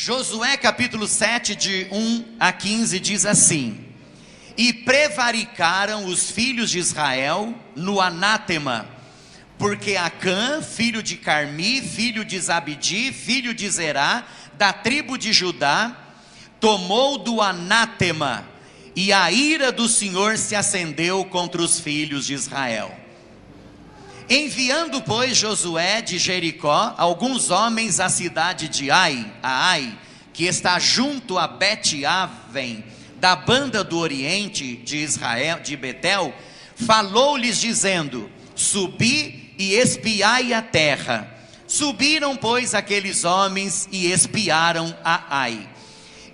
Josué capítulo 7, de 1 a 15, diz assim: E prevaricaram os filhos de Israel no anátema, porque Acã, filho de Carmi, filho de Zabdi, filho de Zerá, da tribo de Judá, tomou do anátema, e a ira do Senhor se acendeu contra os filhos de Israel. Enviando, pois, Josué de Jericó alguns homens à cidade de Ai, que está junto a Bet-Aven, da banda do oriente de Israel, de Betel, falou-lhes dizendo: Subi e espiai a terra. Subiram, pois, aqueles homens e espiaram a Ai.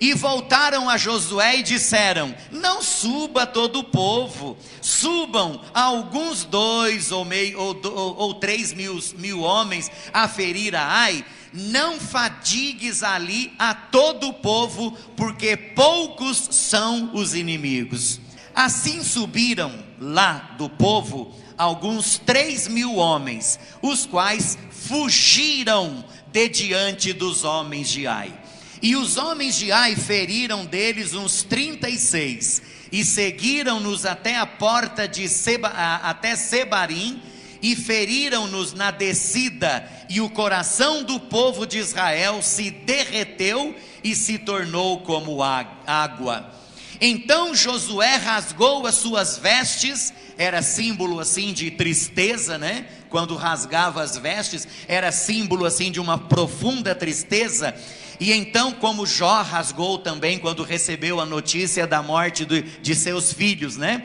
E voltaram a Josué e disseram: Não suba todo o povo, subam alguns 2 ou 3 mil homens a ferir a Ai. Não fadigues ali a todo o povo, porque poucos são os inimigos. Assim subiram lá do povo alguns 3.000 homens, os quais fugiram de diante dos homens de Ai. E os homens de Ai feriram deles uns 36, e seguiram-nos até a porta de até Sebarim, e feriram-nos na descida, e o coração do povo de Israel se derreteu e se tornou como água. Então Josué rasgou as suas vestes, era símbolo assim de tristeza, né? Quando rasgava as vestes, era símbolo assim de uma profunda tristeza. E então, como Jó rasgou também quando recebeu a notícia da morte de seus filhos, né?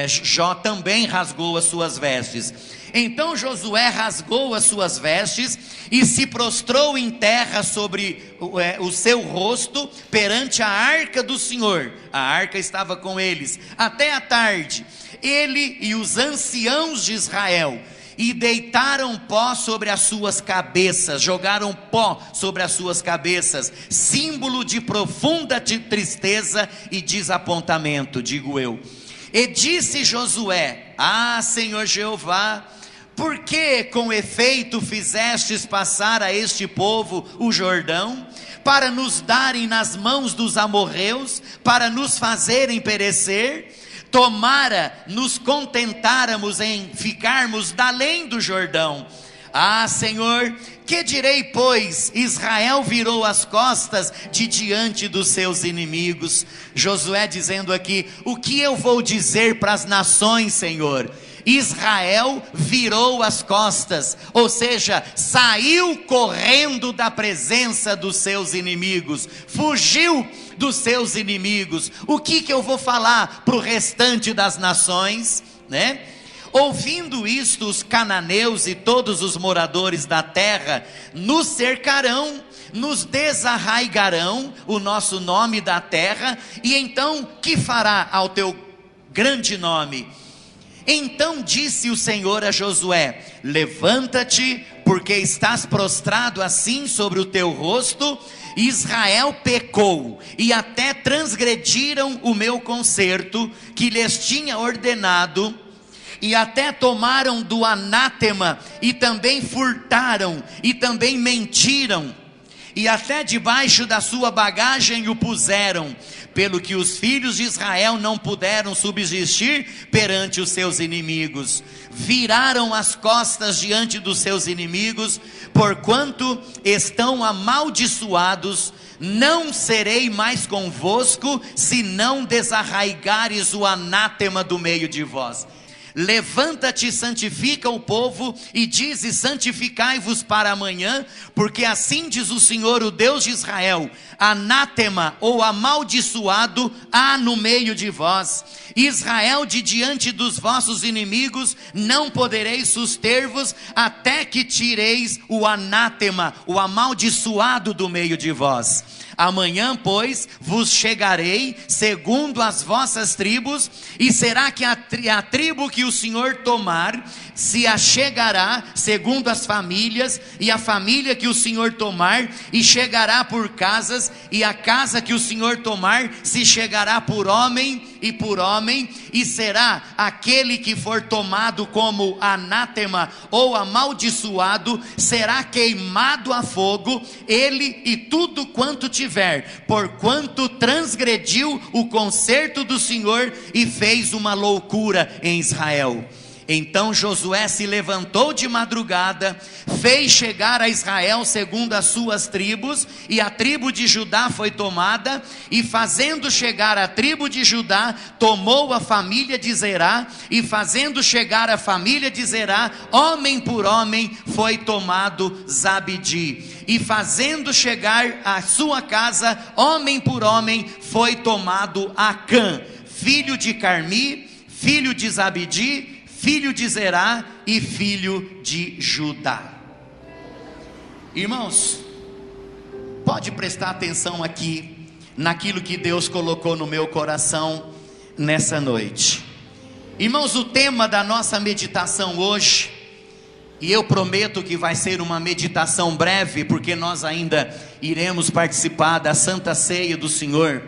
Jó também rasgou as suas vestes. Então Josué rasgou as suas vestes e se prostrou em terra sobre o seu rosto perante a arca do Senhor. A arca estava com eles até a tarde, ele e os anciãos de Israel, e deitaram pó sobre as suas cabeças, jogaram pó sobre as suas cabeças, símbolo de profunda tristeza e desapontamento, digo eu. E disse Josué: Ah, Senhor Jeová, por que com efeito fizestes passar a este povo o Jordão, para nos darem nas mãos dos amorreus, para nos fazerem perecer? Tomara nos contentáramos em ficarmos além do Jordão. Ah, Senhor, que direi, pois? Israel virou as costas de diante dos seus inimigos. Josué dizendo aqui: o que eu vou dizer para as nações, Senhor? Israel virou as costas, ou seja, saiu correndo da presença dos seus inimigos, fugiu dos seus inimigos. O que eu vou falar para o restante das nações, né? Ouvindo isto, os cananeus e todos os moradores da terra nos cercarão, nos desarraigarão o nosso nome da terra, e então que fará ao teu grande nome? Então disse o Senhor a Josué: levanta-te, porque estás prostrado assim sobre o teu rosto. Israel pecou, e até transgrediram o meu concerto, que lhes tinha ordenado, e até tomaram do anátema, e também furtaram, e também mentiram, e até debaixo da sua bagagem o puseram, pelo que os filhos de Israel não puderam subsistir perante os seus inimigos. Viraram as costas diante dos seus inimigos, porquanto estão amaldiçoados. Não serei mais convosco, se não desarraigares o anátema do meio de vós. Levanta-te, santifica o povo, e dize: santificai-vos para amanhã, porque assim diz o Senhor, o Deus de Israel: anátema ou amaldiçoado há no meio de vós. Israel, de diante dos vossos inimigos não podereis suster-vos, até que tireis o anátema, o amaldiçoado do meio de vós. Amanhã, pois, vos chegarei segundo as vossas tribos, e será que a tribo que o Senhor tomar se achegará segundo as famílias, e a família que o Senhor tomar, e chegará por casas, e a casa que o Senhor tomar se chegará por homem e por homem, e será aquele que for tomado como anátema ou amaldiçoado, será queimado a fogo, ele e tudo quanto tiver, porquanto transgrediu o concerto do Senhor e fez uma loucura em Israel. Então Josué se levantou de madrugada, fez chegar a Israel segundo as suas tribos, e a tribo de Judá foi tomada, e fazendo chegar a tribo de Judá, tomou a família de Zerá, e fazendo chegar a família de Zerá, homem por homem, foi tomado Zabdi, e fazendo chegar a sua casa, homem por homem, foi tomado Acã, filho de Carmi, filho de Zabdi, filho de Zerá e filho de Judá. Irmãos, pode prestar atenção aqui naquilo que Deus colocou no meu coração nessa noite. Irmãos, o tema da nossa meditação hoje, e eu prometo que vai ser uma meditação breve, porque nós ainda iremos participar da Santa Ceia do Senhor.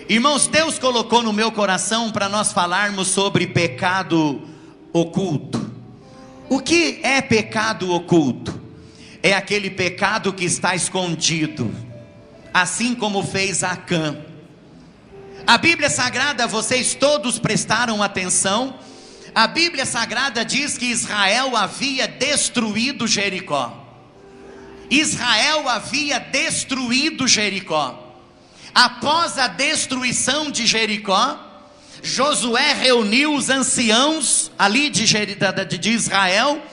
Irmãos, Deus colocou no meu coração para nós falarmos sobre pecado oculto. O que é pecado oculto? É aquele pecado que está escondido, assim como fez Acã. A Bíblia Sagrada, vocês todos prestaram atenção, a Bíblia Sagrada diz que Israel havia destruído Jericó. Israel havia destruído Jericó. Após a destruição de Jericó, Josué reuniu os anciãos ali de Israel,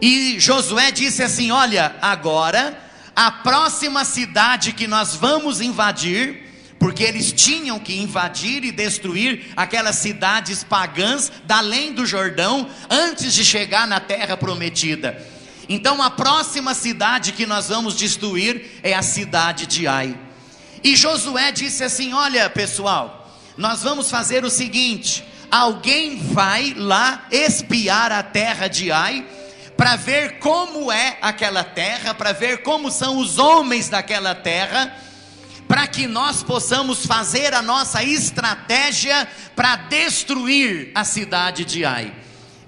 e Josué disse assim: olha, agora a próxima cidade que nós vamos invadir, porque eles tinham que invadir e destruir aquelas cidades pagãs da além do Jordão, antes de chegar na terra prometida. Então a próxima cidade que nós vamos destruir é a cidade de Ai. E Josué disse assim: olha pessoal, nós vamos fazer o seguinte: alguém vai lá espiar a terra de Ai, para ver como é aquela terra, para ver como são os homens daquela terra, para que nós possamos fazer a nossa estratégia para destruir a cidade de Ai.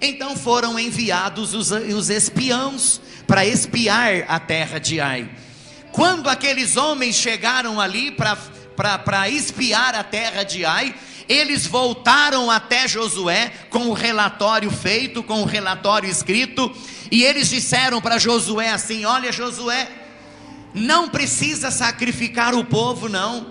Então foram enviados os espiãos para espiar a terra de Ai. Quando aqueles homens chegaram ali para espiar a terra de Ai, eles voltaram até Josué com o relatório feito, com o relatório escrito, e eles disseram para Josué assim: olha Josué, não precisa sacrificar o povo não,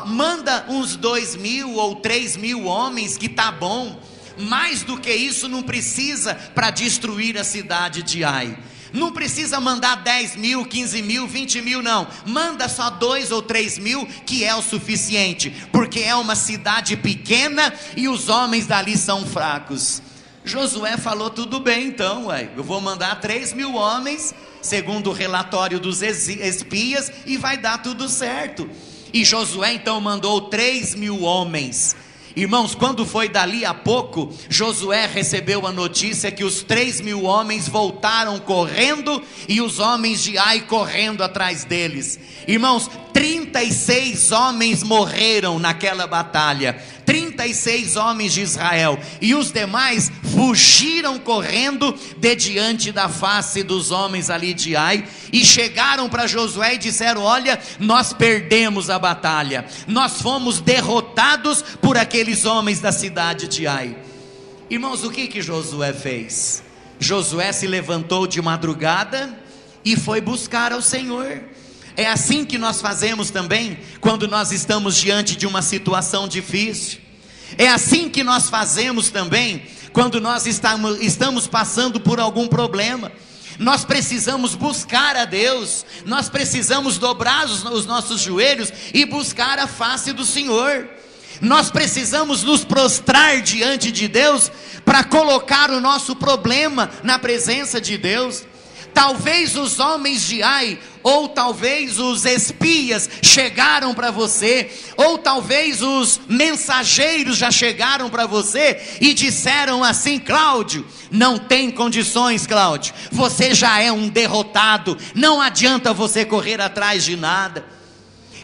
manda uns 2.000 ou 3.000 homens que tá bom, mais do que isso não precisa para destruir a cidade de Ai. Não precisa mandar 10.000, 15.000, 20.000 não, manda só 2 ou 3.000 que é o suficiente, porque é uma cidade pequena e os homens dali são fracos. Josué falou: tudo bem então, eu vou mandar 3.000 homens, segundo o relatório dos espias, e vai dar tudo certo. E Josué então mandou 3.000 homens. Irmãos, quando foi dali a pouco, Josué recebeu a notícia que os 3.000 homens voltaram correndo, e os homens de Ai correndo atrás deles. Irmãos, 36 homens morreram naquela batalha, 36 homens de Israel, e os demais fugiram correndo de diante da face dos homens ali de Ai, e chegaram para Josué e disseram: olha, nós perdemos a batalha, nós fomos derrotados por aqueles homens da cidade de Ai. Irmãos, o que Josué fez? Josué se levantou de madrugada e foi buscar ao Senhor. É assim que nós fazemos também quando nós estamos diante de uma situação difícil. É assim que nós fazemos também quando nós estamos passando por algum problema. Nós precisamos buscar a Deus, nós precisamos dobrar os nossos joelhos e buscar a face do Senhor. Nós precisamos nos prostrar diante de Deus para colocar o nosso problema na presença de Deus. Talvez os homens de Ai, ou talvez os espias chegaram para você, ou talvez os mensageiros já chegaram para você e disseram assim: Cláudio, não tem condições, Cláudio, você já é um derrotado, não adianta você correr atrás de nada.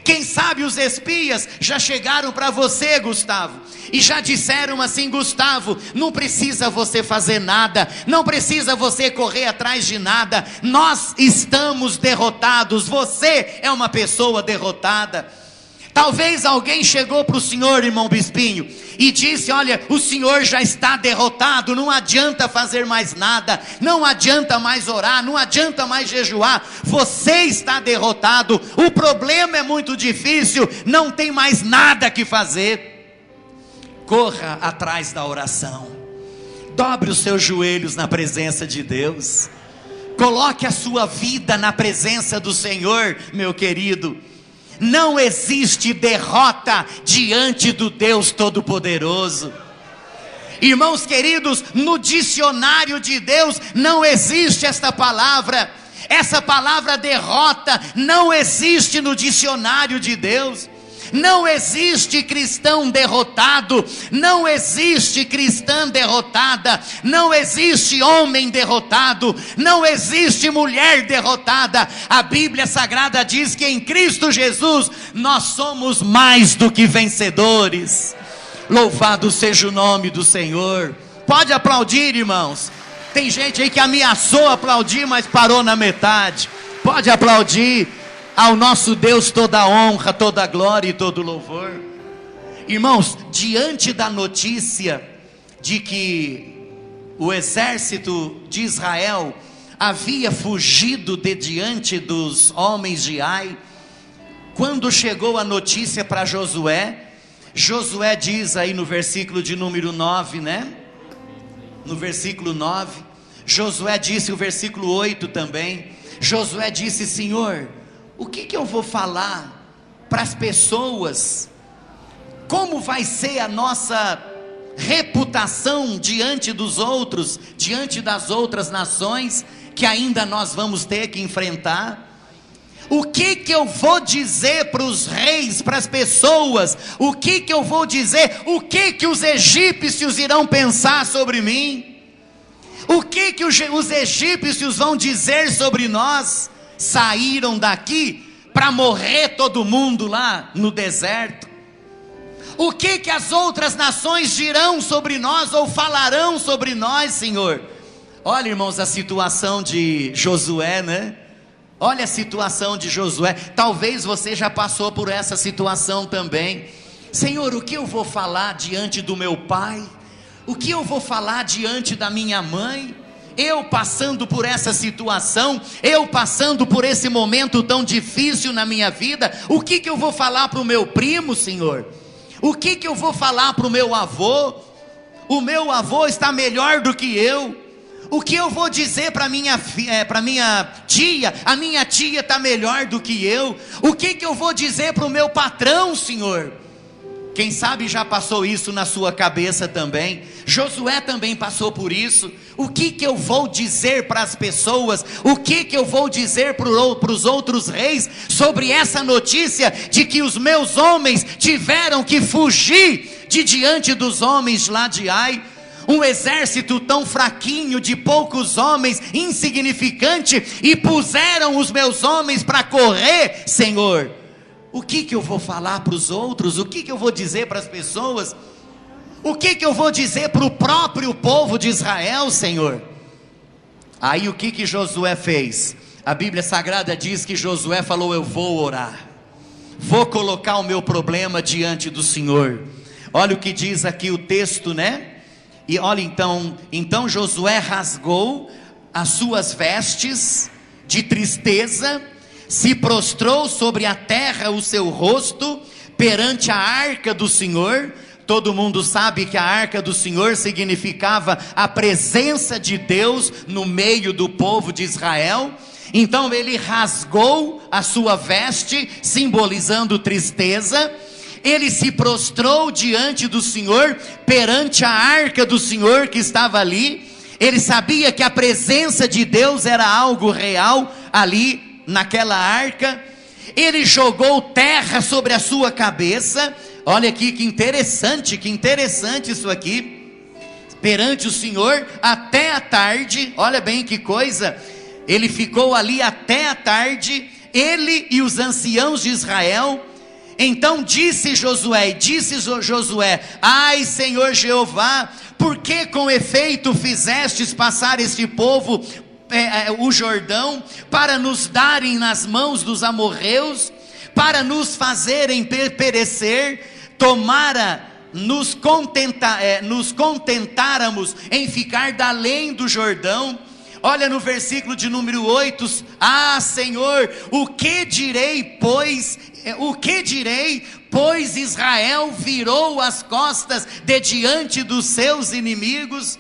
Quem sabe os espias já chegaram para você, Gustavo, e já disseram assim: Gustavo, não precisa você fazer nada, não precisa você correr atrás de nada, nós estamos derrotados, você é uma pessoa derrotada. Talvez alguém chegou para o senhor, irmão Bispinho, e disse: olha, o senhor já está derrotado, não adianta fazer mais nada, não adianta mais orar, não adianta mais jejuar, você está derrotado, o problema é muito difícil, não tem mais nada que fazer. Corra atrás da oração, dobre os seus joelhos na presença de Deus, coloque a sua vida na presença do Senhor, meu querido. Não existe derrota diante do Deus Todo-Poderoso. Irmãos queridos, no dicionário de Deus não existe esta palavra. Essa palavra derrota não existe no dicionário de Deus. Não existe cristão derrotado, não existe cristã derrotada, não existe homem derrotado, não existe mulher derrotada. A Bíblia Sagrada diz que em Cristo Jesus nós somos mais do que vencedores. Louvado seja o nome do Senhor. Pode aplaudir, irmãos. Tem gente aí que ameaçou aplaudir, mas parou na metade. Pode aplaudir. Ao nosso Deus toda a honra, toda a glória e todo o louvor. Irmãos, diante da notícia de que o exército de Israel havia fugido de diante dos homens de Ai, quando chegou a notícia para Josué, Josué diz aí no versículo de número 9, né? No versículo 9, Josué disse, o versículo 8 também, Josué disse: Senhor, o que eu vou falar para as pessoas? Como vai ser a nossa reputação diante dos outros, diante das outras nações que ainda nós vamos ter que enfrentar? O que eu vou dizer para os reis, para as pessoas? O que eu vou dizer? O que os egípcios irão pensar sobre mim? O que os egípcios vão dizer sobre nós? Saíram daqui para morrer todo mundo lá no deserto. O que as outras nações dirão sobre nós ou falarão sobre nós, Senhor? Olha, irmãos, a situação de Josué, né? Olha a situação de Josué. Talvez você já passou por essa situação também. Senhor, o que eu vou falar diante do meu pai? O que eu vou falar diante da minha mãe? Eu passando por essa situação, eu passando por esse momento tão difícil na minha vida, o que eu vou falar para o meu primo, Senhor? O que eu vou falar para o meu avô? O meu avô está melhor do que eu. O que eu vou dizer para minha tia? A minha tia está melhor do que eu. O que eu vou dizer para o meu patrão, Senhor? Quem sabe já passou isso na sua cabeça também. Josué também passou por isso. O que eu vou dizer para as pessoas? O que eu vou dizer para os outros reis sobre essa notícia de que os meus homens tiveram que fugir de diante dos homens lá de Ai? Um exército tão fraquinho, de poucos homens, insignificante, e puseram os meus homens para correr, Senhor. O que eu vou falar para os outros? O que eu vou dizer para as pessoas? O que eu vou dizer para o próprio povo de Israel, Senhor? Aí o que Josué fez? A Bíblia Sagrada diz que Josué falou: eu vou orar, vou colocar o meu problema diante do Senhor. Olha o que diz aqui o texto, né? E olha, então Josué rasgou as suas vestes de tristeza, se prostrou sobre a terra o seu rosto, perante a arca do Senhor. Todo mundo sabe que a arca do Senhor significava a presença de Deus no meio do povo de Israel. Então ele rasgou a sua veste, simbolizando tristeza. Ele se prostrou diante do Senhor, perante a arca do Senhor que estava ali. Ele sabia que a presença de Deus era algo real ali naquela arca. Ele jogou terra sobre a sua cabeça. Olha aqui que interessante isso aqui. Perante o Senhor até a tarde. Olha bem que coisa. Ele ficou ali até a tarde, ele e os anciãos de Israel, Então disse Josué, ai Senhor Jeová, por que com efeito fizestes passar este povo o Jordão, para nos darem nas mãos dos amorreus, para nos fazerem perecer? Tomara nos contentáramos em ficar da além do Jordão. Olha no versículo de número 8, ah Senhor, o que direi, pois Israel virou as costas de diante dos seus inimigos.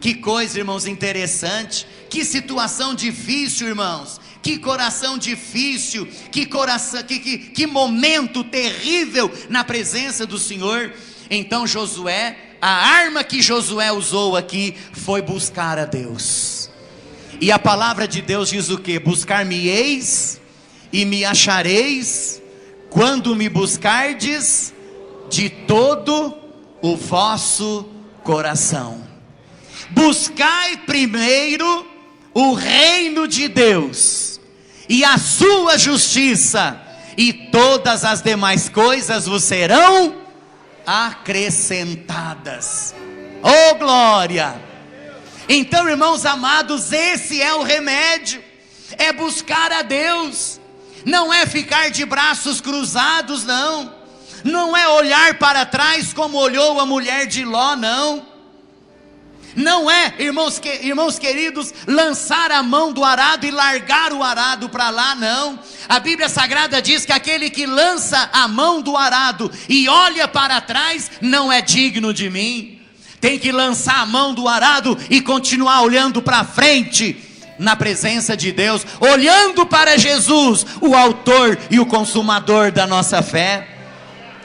Que coisa, irmãos, interessante, que situação difícil, irmãos, que coração difícil, que momento terrível na presença do Senhor. Então Josué, a arma que Josué usou aqui foi buscar a Deus. E a palavra de Deus diz o que? Buscar-me-eis e me achareis, quando me buscardes de todo o vosso coração. Buscai primeiro o reino de Deus e a sua justiça, e todas as demais coisas vos serão acrescentadas. Oh glória! Então, irmãos amados, esse é o remédio, é buscar a Deus, não é ficar de braços cruzados, não é olhar para trás como olhou a mulher de Ló, não é, irmãos queridos, lançar a mão do arado e largar o arado para lá, não. A Bíblia Sagrada diz que aquele que lança a mão do arado e olha para trás, não é digno de mim. Tem que lançar a mão do arado e continuar olhando para frente, na presença de Deus, olhando para Jesus, o autor e o consumador da nossa fé.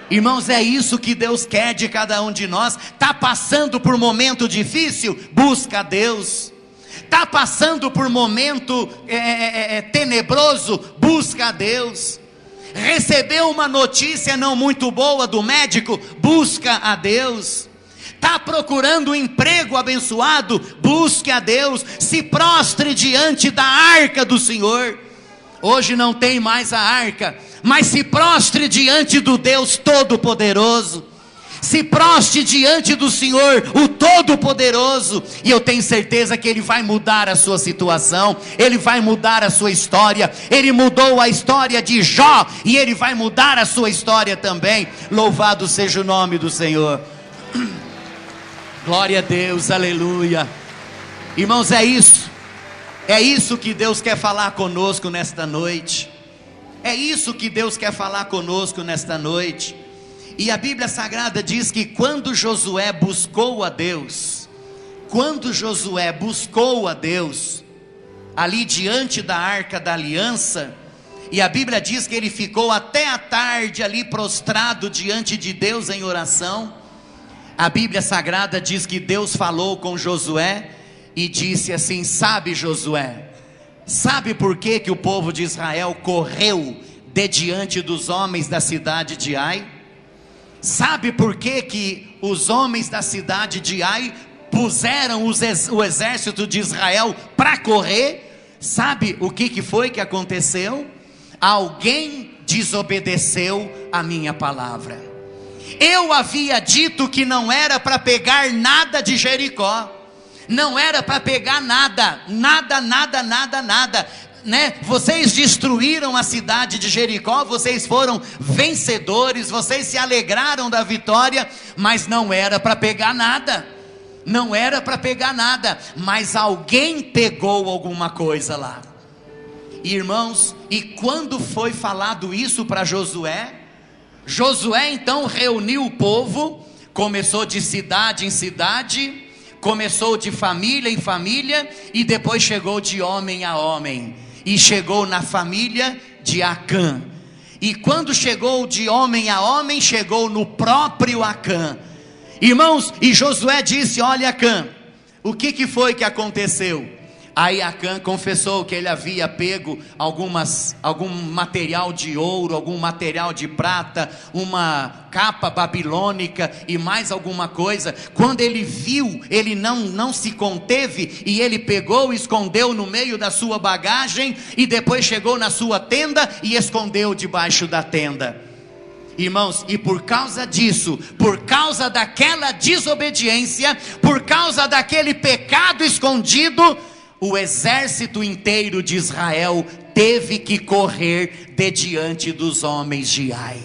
Irmãos, é isso que Deus quer de cada um de nós. Está passando por momento difícil? Busca a Deus. Está passando por momento tenebroso? Busca a Deus. Recebeu uma notícia não muito boa do médico? Busca a Deus. Está procurando um emprego abençoado? Busque a Deus. Se prostre diante da arca do Senhor. Hoje não tem mais a arca, mas se prostre diante do Deus Todo-Poderoso. Se prostre diante do Senhor, o Todo-Poderoso, e eu tenho certeza que Ele vai mudar a sua situação, Ele vai mudar a sua história. Ele mudou a história de Jó, e Ele vai mudar a sua história também. Louvado seja o nome do Senhor. Glória a Deus, aleluia. Irmãos, é isso que Deus quer falar conosco nesta noite. É isso que Deus quer falar conosco nesta noite. E a Bíblia Sagrada diz que quando Josué buscou a Deus, ali diante da arca da aliança, e a Bíblia diz que ele ficou até a tarde ali prostrado diante de Deus em oração. A Bíblia Sagrada diz que Deus falou com Josué e disse assim: sabe, Josué, sabe por que o povo de Israel correu de diante dos homens da cidade de Ai? Sabe por que os homens da cidade de Ai puseram o exército de Israel para correr? Sabe o que foi que aconteceu? Alguém desobedeceu a minha palavra. Eu havia dito que não era para pegar nada de Jericó, não era para pegar nada, né? Vocês destruíram a cidade de Jericó, vocês foram vencedores, vocês se alegraram da vitória, mas não era para pegar nada, mas alguém pegou alguma coisa lá. Irmãos, e quando foi falado isso para Josué então reuniu o povo, começou de cidade em cidade, começou de família em família, e depois chegou de homem a homem, e chegou na família de Acã. E quando chegou de homem a homem, chegou no próprio Acã. Irmãos, e Josué disse: olha, Acã, o que foi que aconteceu? Aí Acã confessou que ele havia pego algum material de ouro, algum material de prata, uma capa babilônica e mais alguma coisa. Quando ele viu, ele não se conteve, e ele pegou e escondeu no meio da sua bagagem, e depois chegou na sua tenda e escondeu debaixo da tenda. Irmãos, e por causa disso, por causa daquela desobediência, por causa daquele pecado escondido, o exército inteiro de Israel teve que correr de diante dos homens de Ai.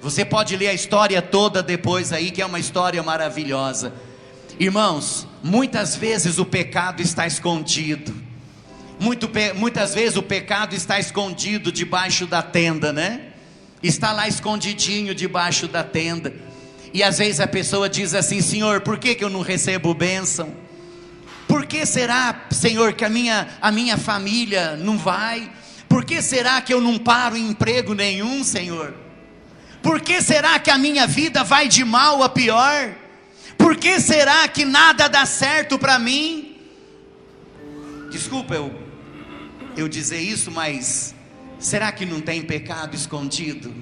Você pode ler a história toda depois aí, que é uma história maravilhosa. Irmãos, muitas vezes o pecado está escondido. Muitas vezes o pecado está escondido debaixo da tenda, né? Está lá escondidinho debaixo da tenda. E às vezes a pessoa diz assim: Senhor, por que eu não recebo bênção? Por que será, Senhor, que a minha família não vai? Por que será que eu não paro em emprego nenhum, Senhor? Por que será que a minha vida vai de mal a pior? Por que será que nada dá certo para mim? Desculpa eu dizer isso, mas será que não tem pecado escondido?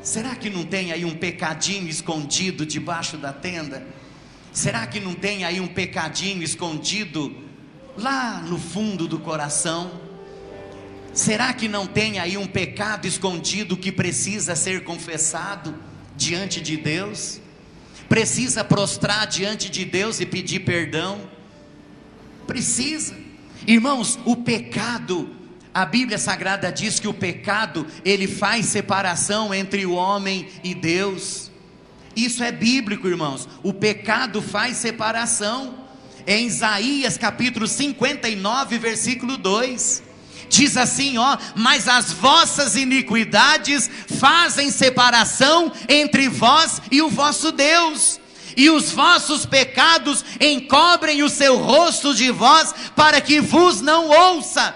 Será que não tem aí um pecadinho escondido debaixo da tenda? Será que não tem aí um pecadinho escondido lá no fundo do coração? Será que não tem aí um pecado escondido que precisa ser confessado diante de Deus? Precisa prostrar diante de Deus e pedir perdão? Precisa. Irmãos, o pecado, a Bíblia Sagrada diz que o pecado, ele faz separação entre o homem e Deus. Isso é bíblico, irmãos. O pecado faz separação. É em Isaías capítulo 59, versículo 2. Diz assim, mas as vossas iniquidades fazem separação entre vós e o vosso Deus, e os vossos pecados encobrem o seu rosto de vós, para que vos não ouça.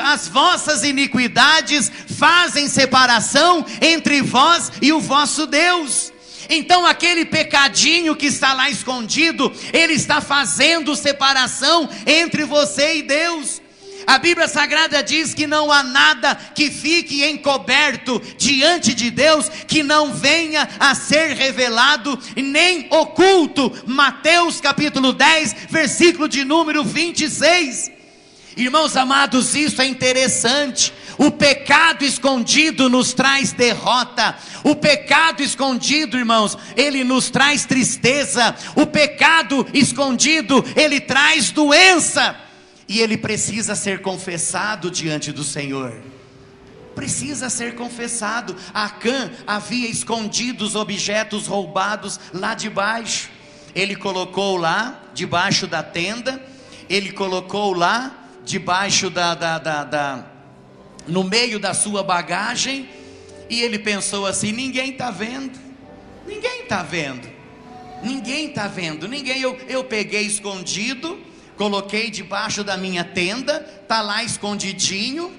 As vossas iniquidades fazem separação entre vós e o vosso Deus. Então aquele pecadinho que está lá escondido, ele está fazendo separação entre você e Deus. A Bíblia Sagrada diz que não há nada que fique encoberto diante de Deus que não venha a ser revelado, nem oculto. Mateus capítulo 10, versículo de número 26. Irmãos amados, isso é interessante. O pecado escondido nos traz derrota. O pecado escondido, irmãos, ele nos traz tristeza. O pecado escondido, ele traz doença. E ele precisa ser confessado diante do Senhor. Precisa ser confessado. Acã havia escondido os objetos roubados lá debaixo. Ele colocou lá debaixo da tenda. Ele colocou lá debaixo no meio da sua bagagem. E ele pensou assim: ninguém está vendo. Ninguém está vendo. Ninguém está vendo. Eu peguei escondido, coloquei debaixo da minha tenda, está lá escondidinho,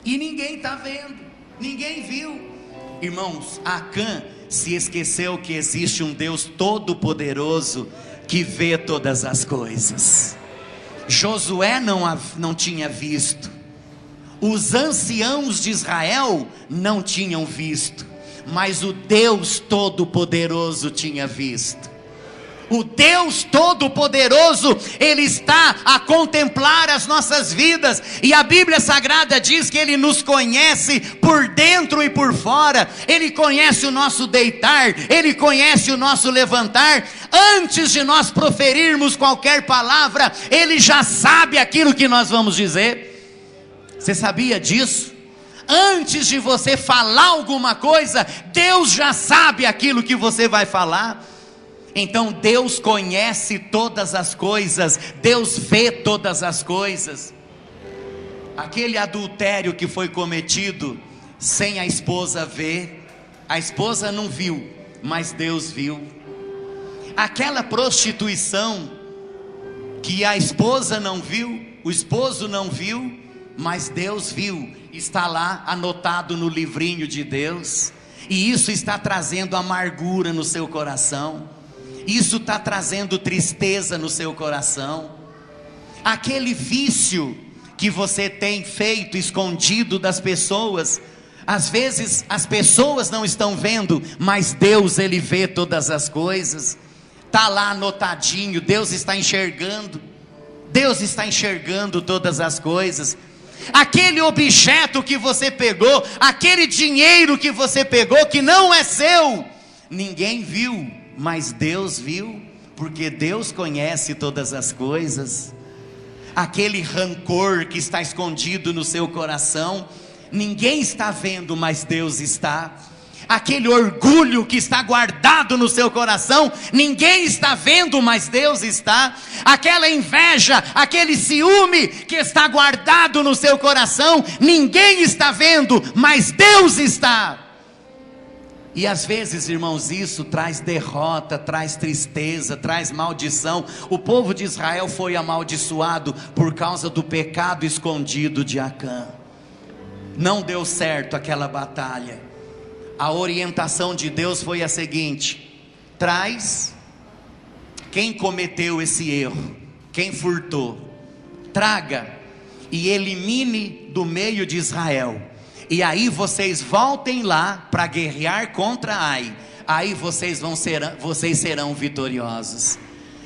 e ninguém está vendo, ninguém viu. Irmãos, Acã se esqueceu que existe um Deus todo-poderoso que vê todas as coisas. Josué não tinha visto, os anciãos de Israel não tinham visto, mas o Deus todo-poderoso tinha visto. O Deus Todo-Poderoso, Ele está a contemplar as nossas vidas, e a Bíblia Sagrada diz que Ele nos conhece por dentro e por fora. Ele conhece o nosso deitar, Ele conhece o nosso levantar. Antes de nós proferirmos qualquer palavra, Ele já sabe aquilo que nós vamos dizer. Você sabia disso? Antes de você falar alguma coisa, Deus já sabe aquilo que você vai falar. Então Deus conhece todas as coisas, Deus vê todas as coisas. Aquele adultério que foi cometido sem a esposa ver, a esposa não viu, mas Deus viu. Aquela prostituição que a esposa não viu, o esposo não viu, mas Deus viu, está lá anotado no livrinho de Deus. E isso está trazendo amargura no seu coração. Isso está trazendo tristeza no seu coração. Aquele vício que você tem feito escondido das pessoas, às vezes as pessoas não estão vendo, mas Deus, Ele vê todas as coisas. Está lá anotadinho, Deus está enxergando. Deus está enxergando todas as coisas. aquele objeto que você pegou, aquele dinheiro que você pegou que não é seu, ninguém viu, mas Deus viu, porque Deus conhece todas as coisas. Aquele rancor que está escondido no seu coração, ninguém está vendo, mas Deus está. Aquele orgulho que está guardado no seu coração, ninguém está vendo, mas Deus está. Aquela inveja, aquele ciúme que está guardado no seu coração, ninguém está vendo, mas Deus está. E às vezes, irmãos, isso traz derrota, traz tristeza, traz maldição. O povo de Israel foi amaldiçoado por causa do pecado escondido de Acã. Não deu certo aquela batalha. A orientação de Deus foi a seguinte: traz quem cometeu esse erro, quem furtou, traga e elimine do meio de Israel. E aí vocês voltem lá para guerrear contra Ai. Aí vocês serão vitoriosos.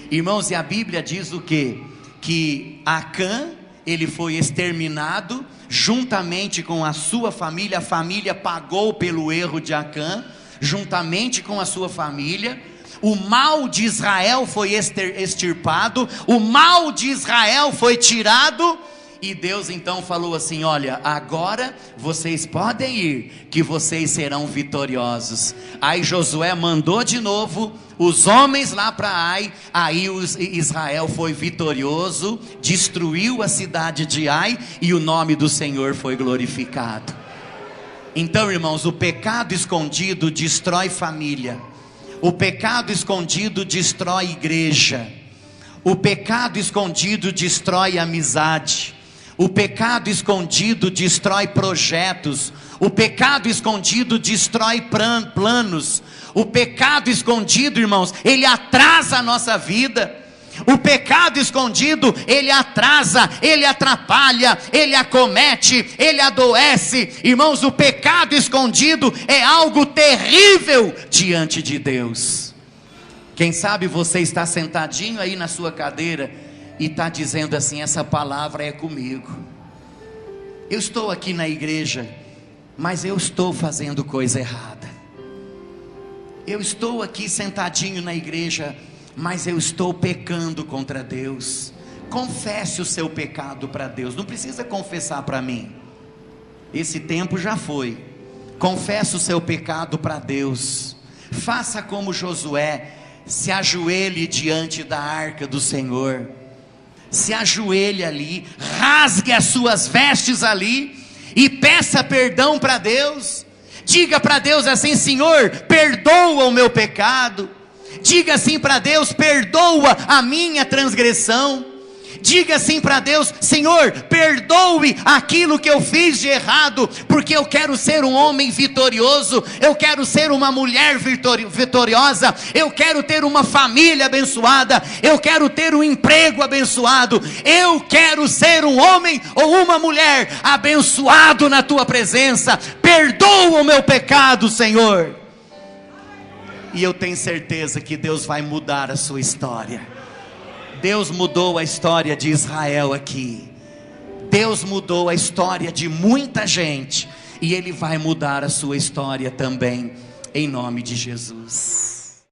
Irmãos, e a Bíblia diz o quê? Que Acã, ele foi exterminado juntamente com a sua família. A família pagou pelo erro de Acã, juntamente com a sua família. O mal de Israel foi extirpado, o mal de Israel foi tirado. E Deus então falou assim: olha, agora vocês podem ir, que vocês serão vitoriosos. Aí Josué mandou de novo os homens lá para Ai. Aí Israel foi vitorioso, destruiu a cidade de Ai, e o nome do Senhor foi glorificado. Então, irmãos, o pecado escondido destrói família, o pecado escondido destrói igreja, o pecado escondido destrói amizade, o pecado escondido destrói projetos, o pecado escondido destrói planos, o pecado escondido, irmãos, ele atrasa a nossa vida. O pecado escondido, ele atrasa, ele atrapalha, ele acomete, ele adoece. Irmãos, o pecado escondido é algo terrível diante de Deus. Quem sabe você está sentadinho aí na sua cadeira e está dizendo assim: essa palavra é comigo. Eu estou aqui na igreja, mas eu estou fazendo coisa errada. Eu estou aqui sentadinho na igreja, mas eu estou pecando contra Deus. Confesse o seu pecado para Deus. Não precisa confessar para mim, esse tempo já foi. Confesse o seu pecado para Deus. Faça como Josué, se ajoelhe diante da arca do Senhor. Se ajoelhe ali, rasgue as suas vestes ali e peça perdão para Deus. Diga para Deus assim: Senhor, perdoa o meu pecado. Diga assim para Deus: perdoa a minha transgressão. Diga assim para Deus: Senhor, perdoe aquilo que eu fiz de errado, porque eu quero ser um homem vitorioso, eu quero ser uma mulher vitoriosa, eu quero ter uma família abençoada, eu quero ter um emprego abençoado, eu quero ser um homem ou uma mulher abençoado na tua presença. Perdoa o meu pecado, Senhor. E eu tenho certeza que Deus vai mudar a sua história. Deus mudou a história de Israel aqui. Deus mudou a história de muita gente, e Ele vai mudar a sua história também, em nome de Jesus.